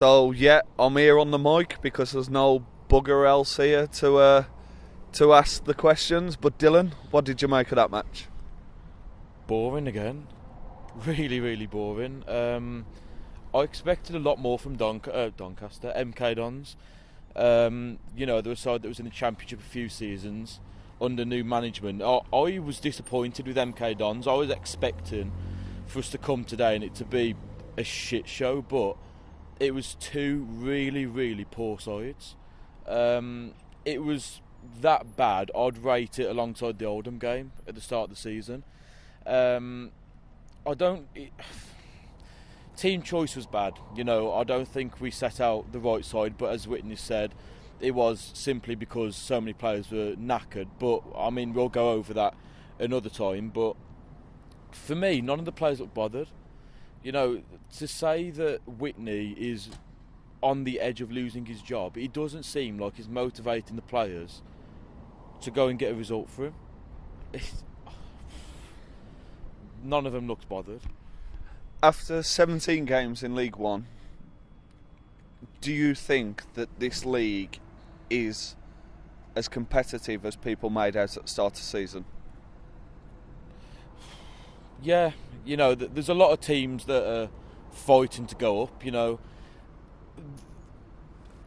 So yeah, I'm here on the mic because there's no bugger else here to ask the questions. But Dylan, what did you make of that match? Boring again. Really, really boring. I expected a lot more from Doncaster, MK Dons. They were a side that was in the Championship a few seasons under new management. I was disappointed with MK Dons. I was expecting for us to come today and it to be a shit show, but it was two really, really poor sides. It was that bad. I'd rate it alongside the Oldham game at the start of the season. I don't. Team choice was bad. I don't think we set out the right side. But as Whitney said, it was simply because so many players were knackered. But I mean, we'll go over that another time. But for me, none of the players looked bothered. To say that Whitney is on the edge of losing his job, it doesn't seem like he's motivating the players to go and get a result for him. None of them looked bothered. After 17 games in League One, do you think that this league is as competitive as people made out at the start of the season? Yeah, there's a lot of teams that are fighting to go up.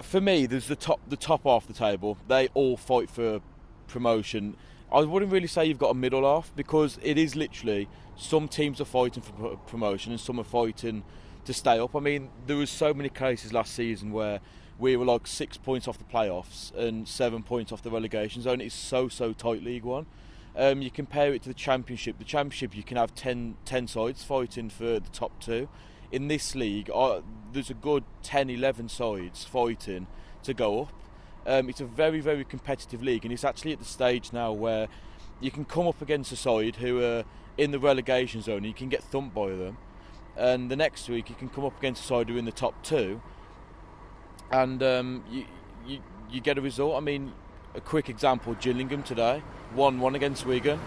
For me, there's the top half of the table. They all fight for promotion. I wouldn't really say you've got a middle half because it is literally some teams are fighting for promotion and some are fighting to stay up. I mean, there was so many cases last season where we were like 6 points off the playoffs and 7 points off the relegation zone. It's so tight, League One. You compare it to the Championship. The Championship, you can have 10 sides fighting for the top two. In this league, there's a good 10, 11 sides fighting to go up. It's a very, very competitive league, and it's actually at the stage now where you can come up against a side who are in the relegation zone and you can get thumped by them, and the next week you can come up against a side who are in the top two and you get a result. I mean, a quick example, Gillingham today 1-1 against Wigan.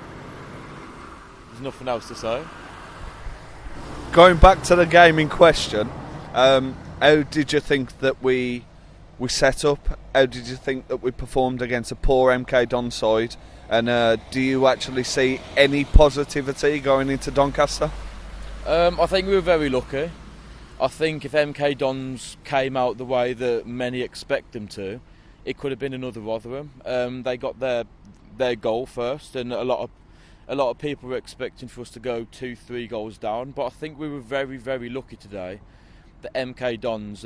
There's nothing else to say. Going back to the game in question, how did you think that we set up? How did you think that we performed against a poor MK Don side? And do you actually see any positivity going into Doncaster? I think we were very lucky. I think if MK Dons came out the way that many expect them to, it could have been another Rotherham. They got their goal first, and a lot of people were expecting for us to go 2-3 goals down. But I think we were very, very lucky today that MK Dons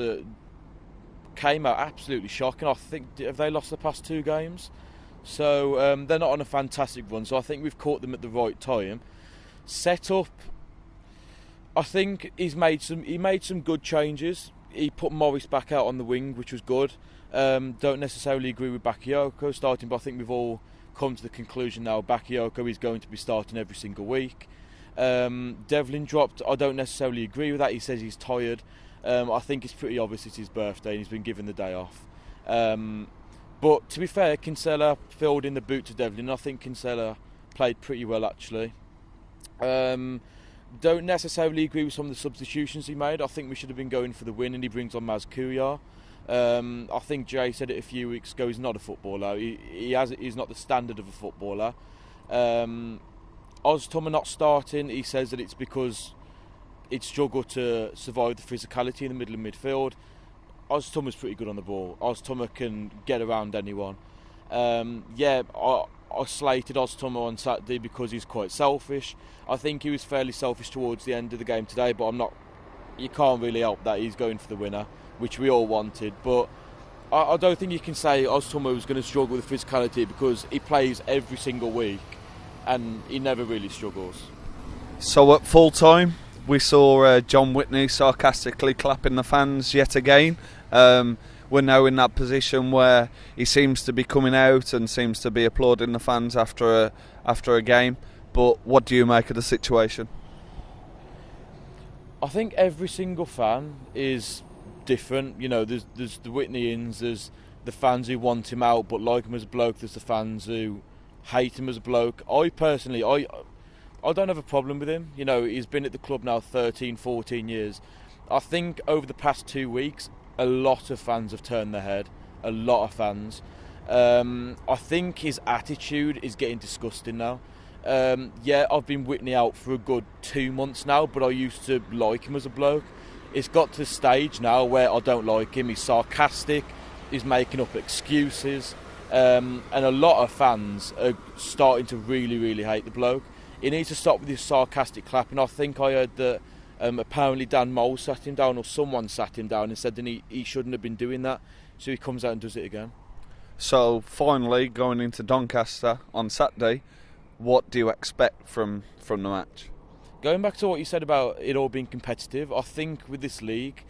came out absolutely shocking. I think have they lost the past 2 games? So they're not on a fantastic run. So I think we've caught them at the right time. Set up, I think he made some good changes. He put Morris back out on the wing, which was good. Don't necessarily agree with Bakayoko starting, but I think we've all come to the conclusion now Bakayoko is going to be starting every single week. Devlin dropped. I don't necessarily agree with that. He says he's tired. I think it's pretty obvious it's his birthday and he's been given the day off. But to be fair, Kinsella filled in the boot to Devlin. I think Kinsella played pretty well actually. Don't necessarily agree with some of the substitutions he made. I think we should have been going for the win, and he brings on Maz Kouya. I think Jay said it a few weeks ago. He's not a footballer. He's not the standard of a footballer. Oztummer not starting. He says that it's because it struggled to survive the physicality in the middle of midfield. Oztummer's pretty good on the ball. Oztummer can get around anyone. I slated Oztummer on Saturday because he's quite selfish. I think he was fairly selfish towards the end of the game today, but you can't really help that. He's going for the winner, which we all wanted. But I don't think you can say Oztummer was going to struggle with the physicality because he plays every single week and he never really struggles. So at full time, we saw John Whitney sarcastically clapping the fans yet again. We're now in that position where he seems to be coming out and seems to be applauding the fans after a game. But what do you make of the situation? I think every single fan is different. There's the Whitneyans, there's the fans who want him out but like him as a bloke. There's the fans who hate him as a bloke. I personally, I don't have a problem with him. He's been at the club now 13, 14 years. I think over the past 2 weeks, a lot of fans have turned their head. A lot of fans. I think his attitude is getting disgusting now. Yeah, I've been Whitney out for a good 2 months now, but I used to like him as a bloke. It's got to the stage now where I don't like him. He's sarcastic, he's making up excuses, and a lot of fans are starting to really, really hate the bloke. He needs to stop with his sarcastic clapping. I think I heard that apparently Dan Mole sat him down, or someone sat him down and said that he shouldn't have been doing that, so he comes out and does it again. So finally, going into Doncaster on Saturday, what do you expect from the match? Going back to what you said about it all being competitive, I think with this league,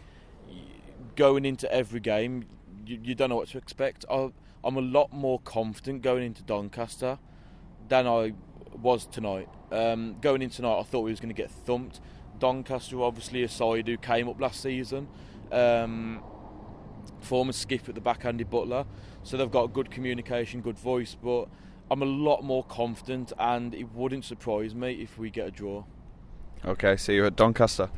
going into every game, you don't know what to expect. I'm a lot more confident going into Doncaster than I was tonight. Going into tonight, I thought we was going to get thumped. Doncaster, obviously, a side who came up last season, former skip at the backhanded butler, so they've got good communication, good voice, but I'm a lot more confident, and it wouldn't surprise me if we get a draw. Okay, see you at Doncaster.